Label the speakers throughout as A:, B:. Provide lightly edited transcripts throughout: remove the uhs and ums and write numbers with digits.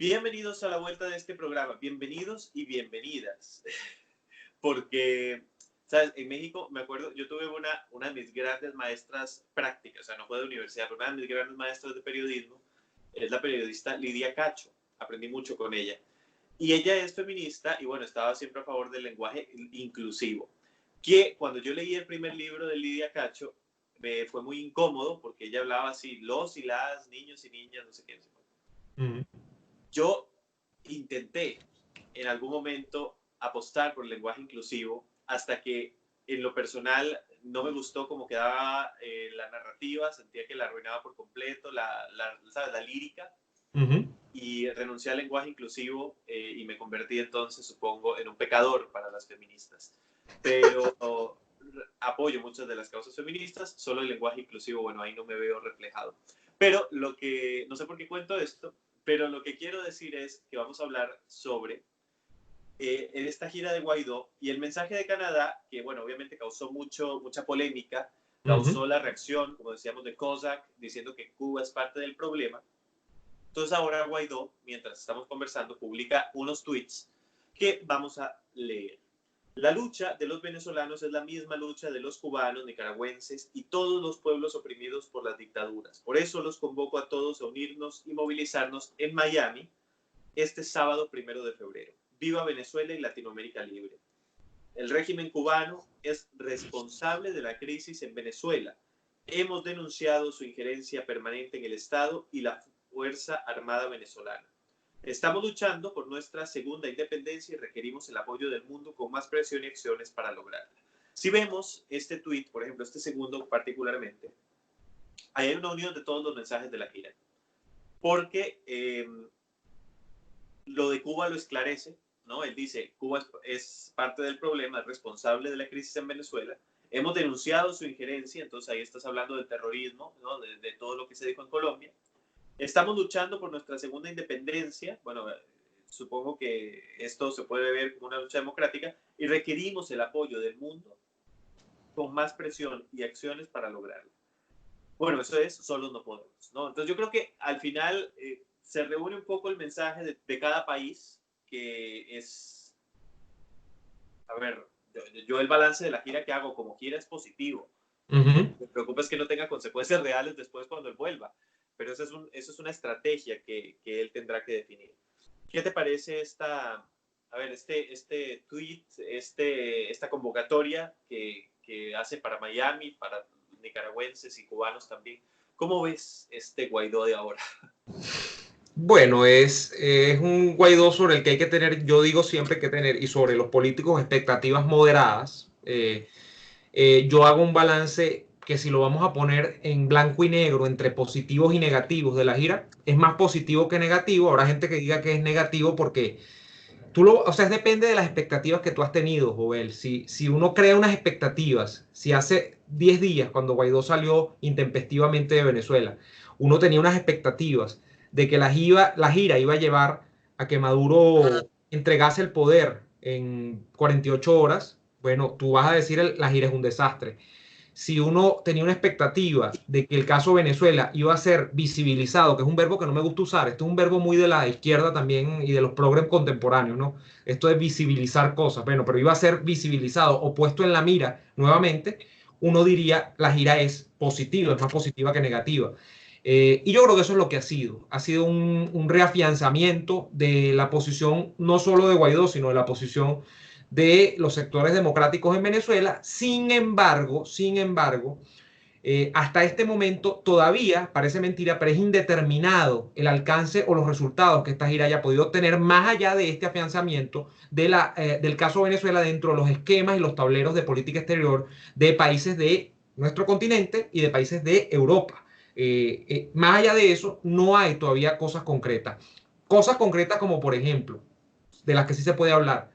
A: Bienvenidos a la vuelta de este programa, bienvenidos y bienvenidas, porque, ¿sabes? En México, me acuerdo, yo tuve una de mis grandes maestras prácticas, o sea, no fue de universidad, pero una de mis grandes maestras de periodismo es la periodista Lidia Cacho, aprendí mucho con ella, y ella es feminista y bueno, estaba siempre a favor del lenguaje inclusivo, que cuando yo leí el primer libro de Lidia Cacho, me fue muy incómodo porque ella hablaba así, los y las, niños y niñas, no sé qué, no sé qué. Yo intenté en algún momento apostar por el lenguaje inclusivo hasta que en lo personal no me gustó cómo quedaba la narrativa, sentía que la arruinaba por completo, ¿sabes? La lírica, y renuncié al lenguaje inclusivo y me convertí entonces, supongo, en un pecador para las feministas. Pero apoyo muchas de las causas feministas, solo el lenguaje inclusivo, bueno, ahí no me veo reflejado. Pero no sé por qué cuento esto, pero lo que quiero decir es que vamos a hablar sobre en esta gira de Guaidó y el mensaje de Canadá, que bueno, obviamente causó mucha polémica, causó la reacción, como decíamos, de COSAC, diciendo que Cuba es parte del problema. Entonces ahora Guaidó, mientras estamos conversando, publica unos tweets que vamos a leer. La lucha de los venezolanos es la misma lucha de los cubanos, nicaragüenses y todos los pueblos oprimidos por las dictaduras. Por eso los convoco a todos a unirnos y movilizarnos en Miami este sábado 1 de febrero. Viva Venezuela y Latinoamérica libre. El régimen cubano es responsable de la crisis en Venezuela. Hemos denunciado su injerencia permanente en el Estado y la Fuerza Armada venezolana. Estamos luchando por nuestra segunda independencia y requerimos el apoyo del mundo con más presión y acciones para lograrla. Si vemos este tweet, por ejemplo, este segundo particularmente, ahí hay una unión de todos los mensajes de la gira. Porque lo de Cuba lo esclarece, ¿no? Él dice, Cuba es parte del problema, es responsable de la crisis en Venezuela. Hemos denunciado su injerencia, entonces ahí estás hablando del terrorismo, ¿no? De todo lo que se dijo en Colombia. Estamos luchando por nuestra segunda independencia. Bueno, supongo que esto se puede ver como una lucha democrática y requerimos el apoyo del mundo con más presión y acciones para lograrlo. Bueno, eso es, solos no podemos, ¿no? Entonces yo creo que al final se reúne un poco el mensaje de cada país, que es, a ver, yo el balance de la gira que hago como gira es positivo. Me preocupa es que no tenga consecuencias reales después cuando él vuelva. Pero eso es una estrategia que él tendrá que definir. ¿Qué te parece este tweet, esta convocatoria que hace para Miami, para nicaragüenses y cubanos también? ¿Cómo ves este Guaidó de ahora?
B: Bueno, es un Guaidó sobre el que hay que tener, yo digo siempre que tener, y sobre los políticos, expectativas moderadas. Yo hago un balance que, si lo vamos a poner en blanco y negro entre positivos y negativos de la gira, es más positivo que negativo. Habrá gente que diga que es negativo porque o sea, depende de las expectativas que tú has tenido, Joel. Si uno crea unas expectativas, si hace 10 días, cuando Guaidó salió intempestivamente de Venezuela, uno tenía unas expectativas de que la gira iba a llevar a que Maduro entregase el poder en 48 horas, bueno, tú vas a decir la gira es un desastre. Si uno tenía una expectativa de que el caso Venezuela iba a ser visibilizado, que es un verbo que no me gusta usar, esto es un verbo muy de la izquierda también y de los progres contemporáneos, ¿no? Esto de visibilizar cosas, bueno, pero iba a ser visibilizado o puesto en la mira nuevamente, uno diría la gira es positiva, es más positiva que negativa. Y yo creo que eso es lo que ha sido un reafianzamiento de la posición no solo de Guaidó, sino de la posición de los sectores democráticos en Venezuela. Sin embargo, hasta este momento todavía, parece mentira, pero es indeterminado el alcance o los resultados que esta gira haya podido obtener, más allá de este afianzamiento del caso Venezuela dentro de los esquemas y los tableros de política exterior de países de nuestro continente y de países de Europa. Más allá de eso, no hay todavía cosas concretas. Cosas concretas como, por ejemplo, de las que sí se puede hablar.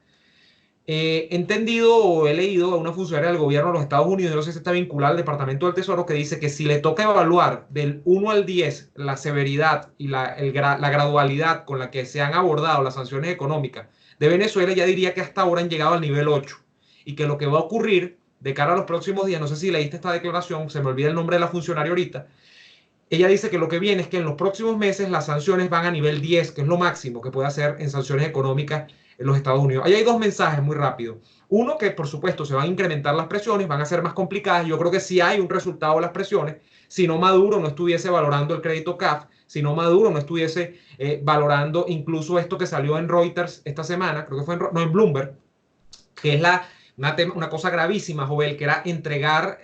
B: He entendido o he leído a una funcionaria del gobierno de los Estados Unidos, no sé si está vinculada al Departamento del Tesoro, que dice que si le toca evaluar del 1 al 10 la severidad y la gradualidad con la que se han abordado las sanciones económicas de Venezuela, ya diría que hasta ahora han llegado al nivel 8 y que lo que va a ocurrir de cara a los próximos días, no sé si leíste esta declaración, se me olvida el nombre de la funcionaria ahorita, ella dice que lo que viene es que en los próximos meses las sanciones van a nivel 10, que es lo máximo que puede hacer en sanciones económicas en los Estados Unidos. Ahí hay dos mensajes muy rápidos. Uno, que por supuesto se van a incrementar las presiones, van a ser más complicadas. Yo creo que sí hay un resultado de las presiones. Si no, Maduro no estuviese valorando el crédito CAF, si no, Maduro no estuviese valorando incluso esto que salió en Reuters esta semana, creo que fue no, en Bloomberg, que es una cosa gravísima, Joel, que era entregar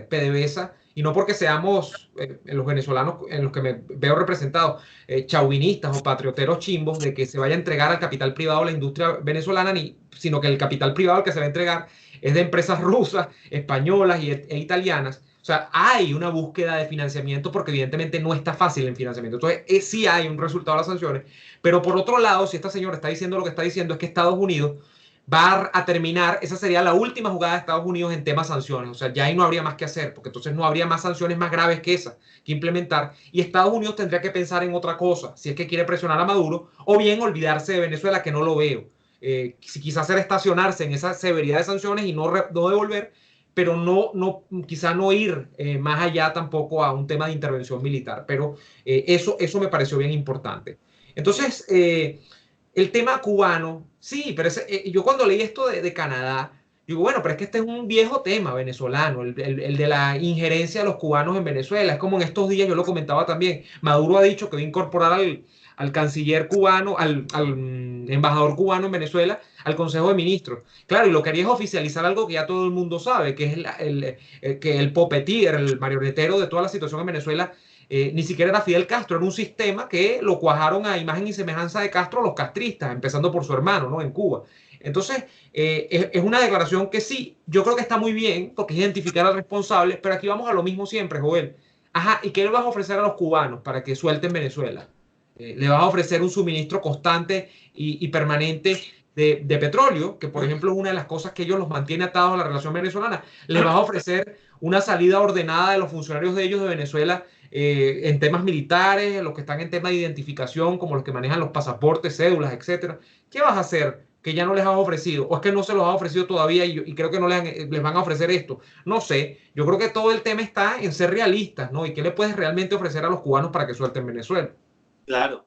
B: PDVSA, y no porque seamos los venezolanos en los que me veo representados, chauvinistas o patrioteros chimbos, de que se vaya a entregar al capital privado la industria venezolana, sino que el capital privado al que se va a entregar es de empresas rusas, españolas e italianas. O sea, hay una búsqueda de financiamiento porque evidentemente no está fácil el financiamiento. Entonces, sí hay un resultado de las sanciones. Pero por otro lado, si esta señora está diciendo lo que está diciendo, es que Estados Unidos va a terminar, esa sería la última jugada de Estados Unidos en temas sanciones. O sea, ya ahí no habría más que hacer, porque entonces no habría más sanciones más graves que esa que implementar. Y Estados Unidos tendría que pensar en otra cosa, si es que quiere presionar a Maduro, o bien olvidarse de Venezuela, que no lo veo. Si quizás hacer estacionarse en esa severidad de sanciones y no devolver, pero quizá no ir más allá tampoco a un tema de intervención militar. Pero eso me pareció bien importante. Entonces, el tema cubano, sí, pero yo cuando leí esto de Canadá, digo, bueno, pero es que este es un viejo tema venezolano, el de la injerencia de los cubanos en Venezuela. Es como en estos días, yo lo comentaba también, Maduro ha dicho que va a incorporar al canciller cubano, al embajador cubano en Venezuela, al Consejo de Ministros. Claro, y lo que haría es oficializar algo que ya todo el mundo sabe, que es que el puppeteer, el marionetero de toda la situación en Venezuela, ni siquiera era Fidel Castro, era un sistema que lo cuajaron a imagen y semejanza de Castro los castristas, empezando por su hermano, ¿no? En Cuba. Entonces, es una declaración que sí, yo creo que está muy bien, porque es identificar al responsable, pero aquí vamos a lo mismo siempre, Joel. Ajá, ¿y qué le vas a ofrecer a los cubanos para que suelten Venezuela? Le vas a ofrecer un suministro constante y permanente de petróleo, que por ejemplo es una de las cosas que ellos los mantiene atados a la relación venezolana. Les vas a ofrecer una salida ordenada de los funcionarios de ellos de Venezuela en temas militares, los que están en temas de identificación, como los que manejan los pasaportes, cédulas, etcétera. ¿Qué vas a hacer que ya no les has ofrecido? ¿O es que no se los has ofrecido todavía y creo que no les van a ofrecer esto? No sé. Yo creo que todo el tema está en ser realistas, ¿no? ¿Y qué le puedes realmente ofrecer a los cubanos para que suelten Venezuela?
A: Claro.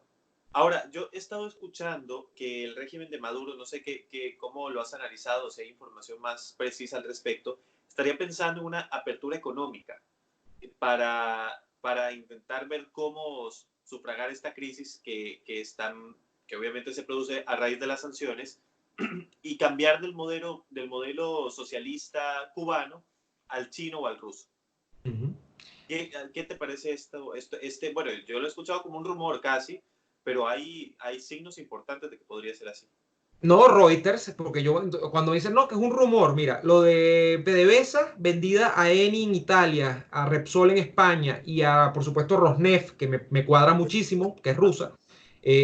A: Ahora, yo he estado escuchando que el régimen de Maduro, no sé cómo lo has analizado, si hay información más precisa al respecto, estaría pensando en una apertura económica para intentar ver cómo sufragar esta crisis que obviamente se produce a raíz de las sanciones y cambiar del modelo socialista cubano al chino o al ruso.
B: Uh -huh.
A: ¿Qué te parece bueno, yo lo he escuchado como un rumor casi, pero hay signos importantes de que podría ser así.
B: No, Reuters, porque cuando dicen, no, que es un rumor, mira, lo de PDVSA vendida a Eni en Italia, a Repsol en España y a, por supuesto, Rosneft, que me cuadra muchísimo, que es rusa,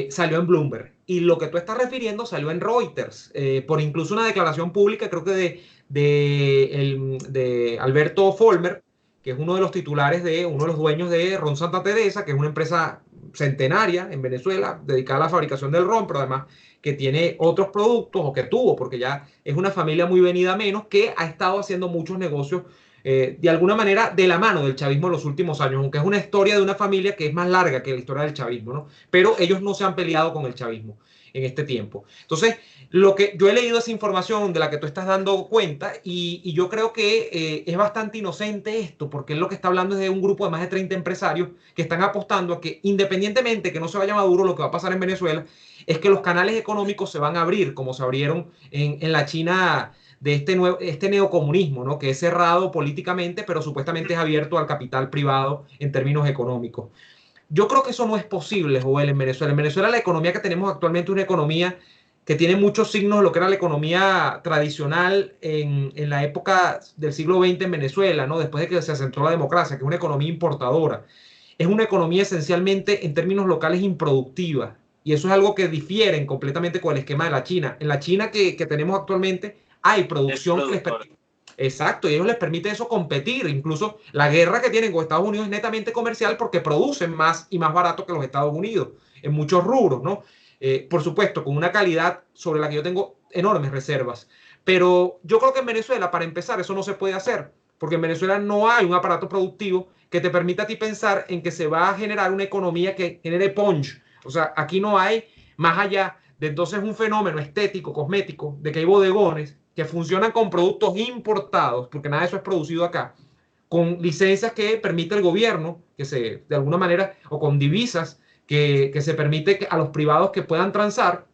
B: salió en Bloomberg. Y lo que tú estás refiriendo salió en Reuters, por incluso una declaración pública, creo que de Alberto Folmer, que es uno de los titulares uno de los dueños de Ron Santa Teresa, que es una empresa centenaria en Venezuela, dedicada a la fabricación del ron, pero además que tiene otros productos, o que tuvo, porque ya es una familia muy venida menos, que ha estado haciendo muchos negocios de alguna manera de la mano del chavismo en los últimos años, aunque es una historia de una familia que es más larga que la historia del chavismo, ¿no? Pero ellos no se han peleado con el chavismo en este tiempo. Entonces, lo que yo he leído esa información de la que tú estás dando cuenta y yo creo que es bastante inocente esto, porque él lo que está hablando es de un grupo de más de 30 empresarios que están apostando a que independientemente que no se vaya Maduro, lo que va a pasar en Venezuela es que los canales económicos se van a abrir, como se abrieron en la China de este neocomunismo, ¿no? Que es cerrado políticamente, pero supuestamente es abierto al capital privado en términos económicos. Yo creo que eso no es posible, Joel, en Venezuela. En Venezuela la economía que tenemos actualmente es una economía que tiene muchos signos de lo que era la economía tradicional en la época del siglo XX en Venezuela, ¿no? Después de que se asentó la democracia, que es una economía importadora. Es una economía esencialmente en términos locales improductiva. Y eso es algo que difiere completamente con el esquema de la China. En la China que tenemos actualmente hay
A: Es
B: producción que les
A: productor.
B: permite. Exacto, y ellos les permite eso competir. Incluso la guerra que tienen con Estados Unidos es netamente comercial porque producen más y más barato que los Estados Unidos en muchos rubros, ¿no? Por supuesto, con una calidad sobre la que yo tengo enormes reservas. Pero yo creo que en Venezuela, para empezar, eso no se puede hacer, porque en Venezuela no hay un aparato productivo que te permita a ti pensar en que se va a generar una economía que genere punch. O sea, aquí no hay, más allá de entonces un fenómeno estético, cosmético, de que hay bodegones que funcionan con productos importados, porque nada de eso es producido acá, con licencias que permite el gobierno, que se, de alguna manera, o con divisas, que se permite a los privados que puedan transar,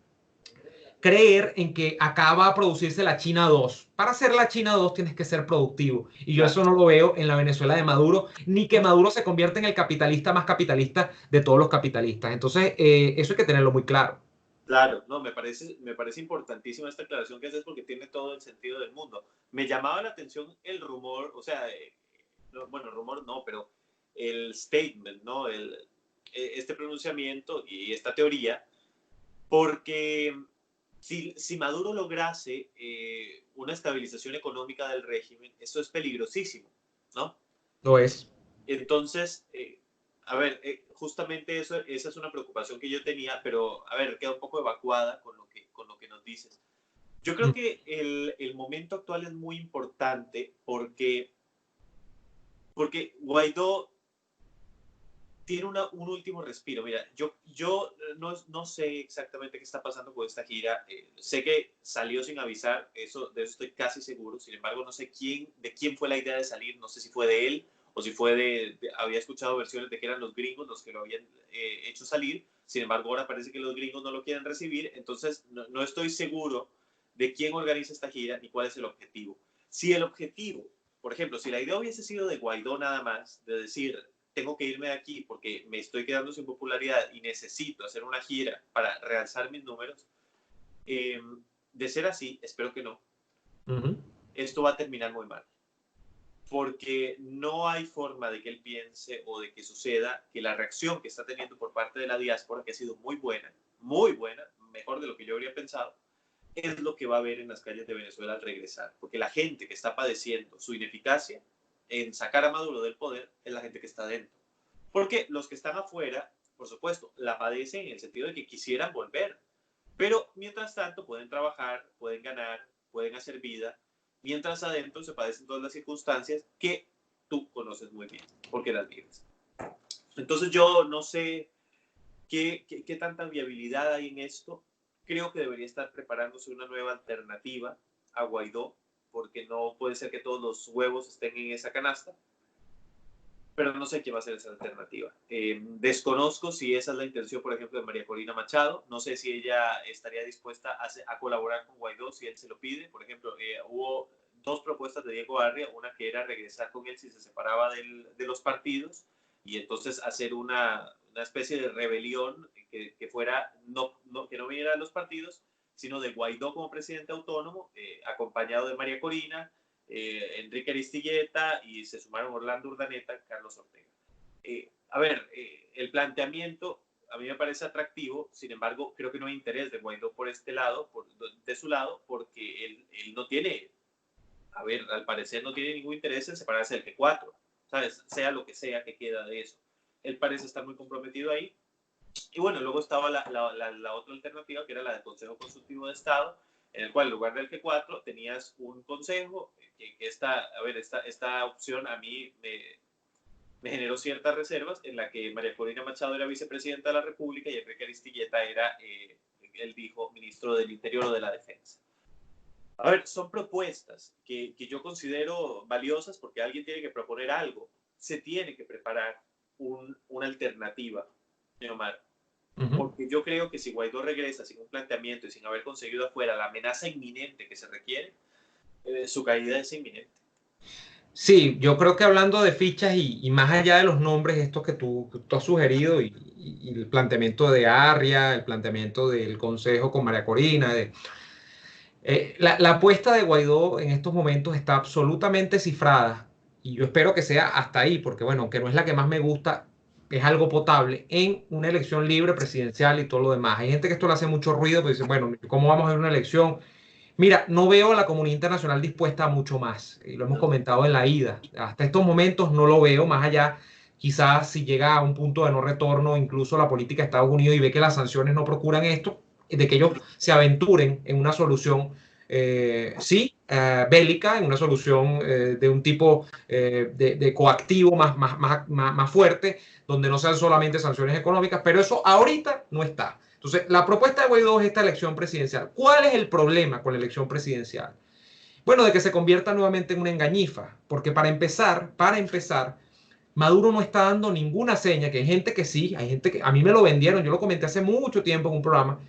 B: creer en que acá va a producirse la China 2. Para ser la China 2 tienes que ser productivo. Y yo eso no lo veo en la Venezuela de Maduro, ni que Maduro se convierta en el capitalista más capitalista de todos los capitalistas. Entonces, eso hay que tenerlo muy claro.
A: Claro, no, me parece importantísima esta aclaración que haces porque tiene todo el sentido del mundo. Me llamaba la atención el rumor, o sea, bueno, rumor no, pero el statement, ¿no? Este pronunciamiento y esta teoría, porque si Maduro lograse una estabilización económica del régimen, eso es peligrosísimo, ¿no?
B: Lo es.
A: Entonces, a ver, justamente esa es una preocupación que yo tenía, pero a ver, queda un poco evacuada con lo que nos dices. Yo creo que el momento actual es muy importante porque Guaidó tiene un último respiro. Mira, yo no sé exactamente qué está pasando con esta gira. Sé que salió sin avisar, de eso estoy casi seguro. Sin embargo, no sé de quién fue la idea de salir. No sé si fue de él o si fue había escuchado versiones de que eran los gringos los que lo habían hecho salir. Sin embargo, ahora parece que los gringos no lo quieren recibir. Entonces, no estoy seguro de quién organiza esta gira ni cuál es el objetivo. Si el objetivo, por ejemplo, si la idea hubiese sido de Guaidó nada más, de decir, tengo que irme de aquí porque me estoy quedando sin popularidad y necesito hacer una gira para realzar mis números, de ser así, espero que no, esto va a terminar muy mal. Porque no hay forma de que él piense o de que suceda que la reacción que está teniendo por parte de la diáspora, que ha sido muy buena, mejor de lo que yo habría pensado, es lo que va a haber en las calles de Venezuela al regresar. Porque la gente que está padeciendo su ineficacia en sacar a Maduro del poder es la gente que está dentro. Porque los que están afuera, por supuesto, la padecen en el sentido de que quisieran volver. Pero mientras tanto pueden trabajar, pueden ganar, pueden hacer vida, mientras adentro se padecen todas las circunstancias que tú conoces muy bien, porque las vives. Entonces yo no sé qué tanta viabilidad hay en esto. Creo que debería estar preparándose una nueva alternativa a Guaidó, porque no puede ser que todos los huevos estén en esa canasta, pero no sé quién va a ser esa alternativa. Desconozco si esa es la intención, por ejemplo, de María Corina Machado. No sé si ella estaría dispuesta a colaborar con Guaidó si él se lo pide. Por ejemplo, hubo dos propuestas de Diego Arria, una que era regresar con él si se separaba de los partidos y entonces hacer una especie de rebelión que fuera, que no viniera de los partidos, sino de Guaidó como presidente autónomo, acompañado de María Corina, Enrique Aristilleta y se sumaron Orlando Urdaneta, Carlos Ortega. El planteamiento a mí me parece atractivo, sin embargo, creo que no hay interés de Guaidó por este lado, de su lado, porque él no tiene, al parecer no tiene ningún interés en separarse del G4, ¿sabes? Sea lo que sea que queda de eso. Él parece estar muy comprometido ahí. Y bueno, luego estaba la otra alternativa, que era la del Consejo Consultivo de Estado, en el cual en lugar del G4 tenías un consejo, esta opción a mí me generó ciertas reservas, en la que María Corina Machado era vicepresidenta de la República y Enrique Aristilleta era, él dijo, ministro del Interior o de la Defensa. A ver, son propuestas que yo considero valiosas porque alguien tiene que proponer algo. Se tiene que preparar una alternativa, Omar. Porque yo creo que si Guaidó regresa sin un planteamiento y sin haber conseguido afuera la amenaza inminente que se requiere, su caída es inminente.
B: Sí, yo creo que hablando de fichas y más allá de los nombres, estos que tú has sugerido y el planteamiento de Arria, el planteamiento del Consejo con María Corina, la apuesta de Guaidó en estos momentos está absolutamente cifrada y yo espero que sea hasta ahí, porque bueno, aunque no es la que más me gusta, es algo potable en una elección libre presidencial y todo lo demás. Hay gente que esto le hace mucho ruido, pero dice, bueno, ¿cómo vamos a ver una elección? Mira, no veo a la comunidad internacional dispuesta a mucho más. Lo hemos comentado en la ida. Hasta estos momentos no lo veo, más allá, quizás si llega a un punto de no retorno, incluso la política de Estados Unidos y ve que las sanciones no procuran esto, de que ellos se aventuren en una solución bélica, en una solución de un tipo de coactivo más fuerte, donde no sean solamente sanciones económicas, pero eso ahorita no está. Entonces, la propuesta de Guaidó es esta elección presidencial. ¿Cuál es el problema con la elección presidencial? Bueno, de que se convierta nuevamente en una engañifa, porque para empezar, Maduro no está dando ninguna seña, que hay gente que sí, hay gente que a mí me lo vendieron, yo lo comenté hace mucho tiempo en un programa,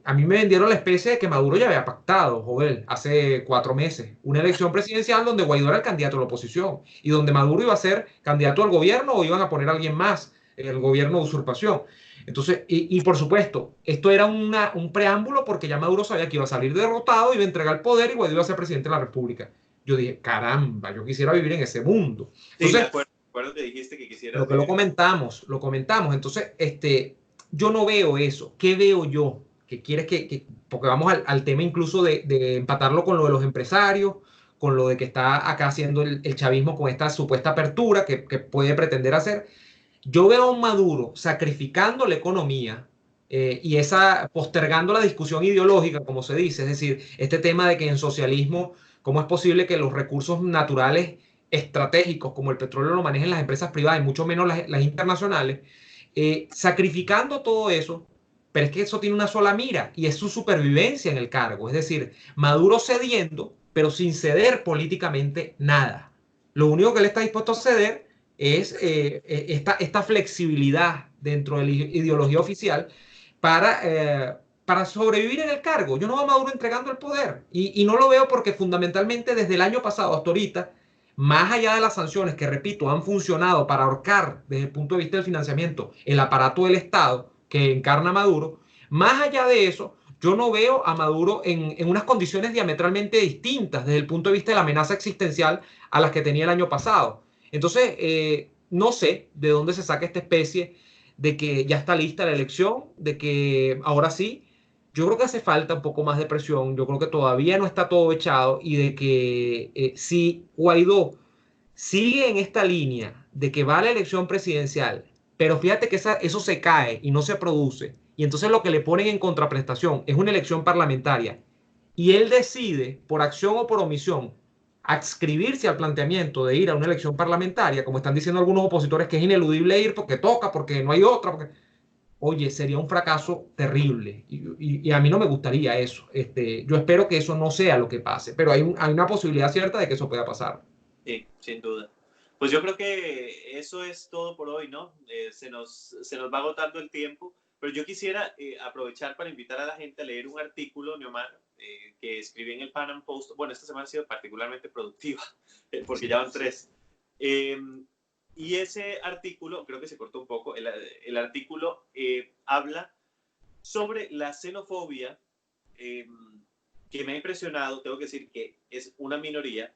B: a mí me vendieron la especie de que Maduro ya había pactado, Joel, hace 4 meses, una elección presidencial donde Guaidó era el candidato de la oposición y donde Maduro iba a ser candidato al gobierno o iban a poner a alguien más en el gobierno de usurpación. Entonces, y por supuesto, esto era un preámbulo porque ya Maduro sabía que iba a salir derrotado, iba a entregar el poder y Guaidó iba a ser presidente de la República. Yo dije, caramba, yo quisiera vivir en ese mundo.
A: Sí,
B: Entonces,
A: me acuerdo que dijiste que quisieras
B: lo que lo
A: vivir.
B: comentamos, lo comentamos. Entonces, yo no veo eso. ¿Qué veo yo? Que quieres porque vamos al tema incluso de empatarlo con lo de los empresarios, con lo de que está acá haciendo el chavismo con esta supuesta apertura que puede pretender hacer. Yo veo a un Maduro sacrificando la economía y postergando la discusión ideológica, como se dice, es decir, este tema de que en socialismo, ¿cómo es posible que los recursos naturales estratégicos como el petróleo lo manejen las empresas privadas y mucho menos las internacionales? Sacrificando todo eso, pero es que eso tiene una sola mira y es su supervivencia en el cargo, es decir, Maduro cediendo, pero sin ceder políticamente nada. Lo único que él está dispuesto a ceder es esta flexibilidad dentro de la ideología oficial para sobrevivir en el cargo. Yo no veo a Maduro entregando el poder y no lo veo porque fundamentalmente desde el año pasado hasta ahorita, más allá de las sanciones que, repito, han funcionado para ahorcar desde el punto de vista del financiamiento el aparato del Estado que encarna Maduro, más allá de eso, yo no veo a Maduro en unas condiciones diametralmente distintas desde el punto de vista de la amenaza existencial a las que tenía el año pasado. Entonces, no sé de dónde se saca esta especie de que ya está lista la elección, de que ahora sí, yo creo que hace falta un poco más de presión, yo creo que todavía no está todo echado y de que si Guaidó sigue en esta línea de que va a la elección presidencial, pero fíjate que eso se cae y no se produce, y entonces lo que le ponen en contraprestación es una elección parlamentaria, y él decide, por acción o por omisión, adscribirse al planteamiento de ir a una elección parlamentaria, como están diciendo algunos opositores que es ineludible ir porque toca, porque no hay otra, porque... Oye, sería un fracaso terrible y a mí no me gustaría eso. Yo espero que eso no sea lo que pase, pero hay una posibilidad cierta de que eso pueda pasar.
A: Sí, sin duda. Pues yo creo que eso es todo por hoy, ¿no? Se nos va agotando el tiempo, pero yo quisiera aprovechar para invitar a la gente a leer un artículo, Neomar, que escribí en el Pan Am Post. Bueno, esta semana ha sido particularmente productiva, porque ya van 3. Eh, y ese artículo, creo que se cortó un poco, el artículo habla sobre la xenofobia eh, que me ha impresionado, tengo que decir que es una minoría,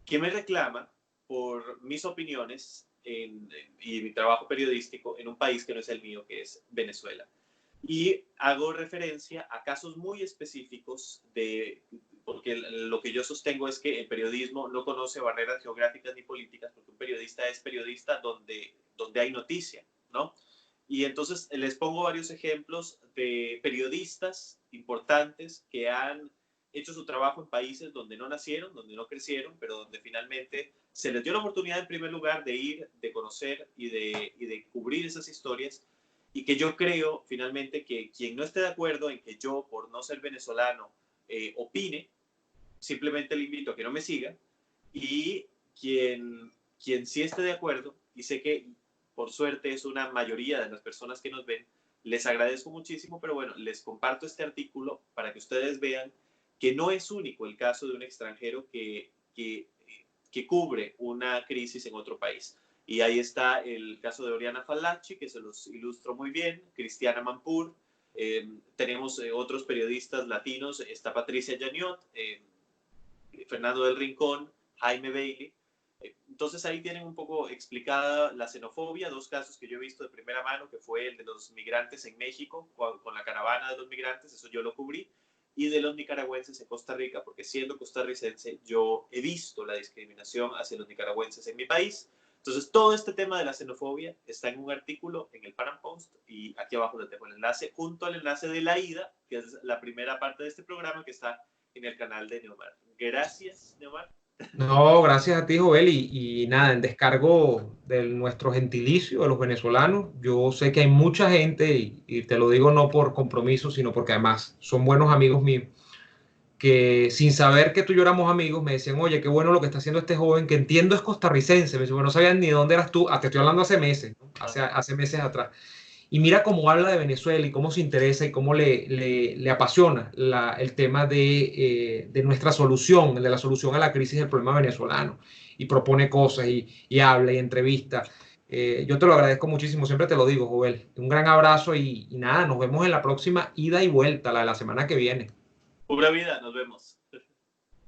A: que me reclama por mis opiniones y mi trabajo periodístico en un país que no es el mío, que es Venezuela. Y hago referencia a casos muy específicos porque lo que yo sostengo es que el periodismo no conoce barreras geográficas ni políticas, porque un periodista es periodista donde hay noticia, ¿no? Y entonces les pongo varios ejemplos de periodistas importantes que han hecho su trabajo en países donde no nacieron, donde no crecieron, pero donde finalmente se les dio la oportunidad en primer lugar de ir, de conocer y de cubrir esas historias, y que yo creo finalmente que quien no esté de acuerdo en que yo, por no ser venezolano, opine, simplemente le invito a que no me siga, y quien sí esté de acuerdo, y sé que por suerte es una mayoría de las personas que nos ven, les agradezco muchísimo, pero bueno, les comparto este artículo para que ustedes vean que no es único el caso de un extranjero que cubre una crisis en otro país. Y ahí está el caso de Oriana Fallaci, que se los ilustro muy bien, Cristiana Mampur, tenemos otros periodistas latinos, está Patricia Yaniot, Fernando del Rincón, Jaime Bailey. Entonces ahí tienen un poco explicada la xenofobia, 2 casos que yo he visto de primera mano, que fue el de los migrantes en México, con la caravana de los migrantes, eso yo lo cubrí, y de los nicaragüenses en Costa Rica, porque siendo costarricense yo he visto la discriminación hacia los nicaragüenses en mi país. Entonces, todo este tema de la xenofobia está en un artículo en el Panam Post y aquí abajo te dejo el enlace junto al enlace de la ida, que es la primera parte de este programa que está en el canal de Neomar. Gracias, Neomar.
B: No, gracias a ti, Joel, y nada, en descargo de nuestro gentilicio, de los venezolanos, yo sé que hay mucha gente, y te lo digo no por compromiso, sino porque además son buenos amigos míos, que sin saber que tú y yo éramos amigos, me decían, oye, qué bueno lo que está haciendo este joven, que entiendo es costarricense, me decían, bueno, no sabían ni dónde eras tú, te estoy hablando hace meses, ¿no? Hace meses atrás. Y mira cómo habla de Venezuela y cómo se interesa y cómo le apasiona el tema de nuestra solución, de la solución a la crisis del problema venezolano. Y propone cosas y habla y entrevista. Yo te lo agradezco muchísimo, siempre te lo digo, Joel. Un gran abrazo y nada, nos vemos en la próxima ida y vuelta, la de la semana que viene.
A: Pura vida, nos vemos.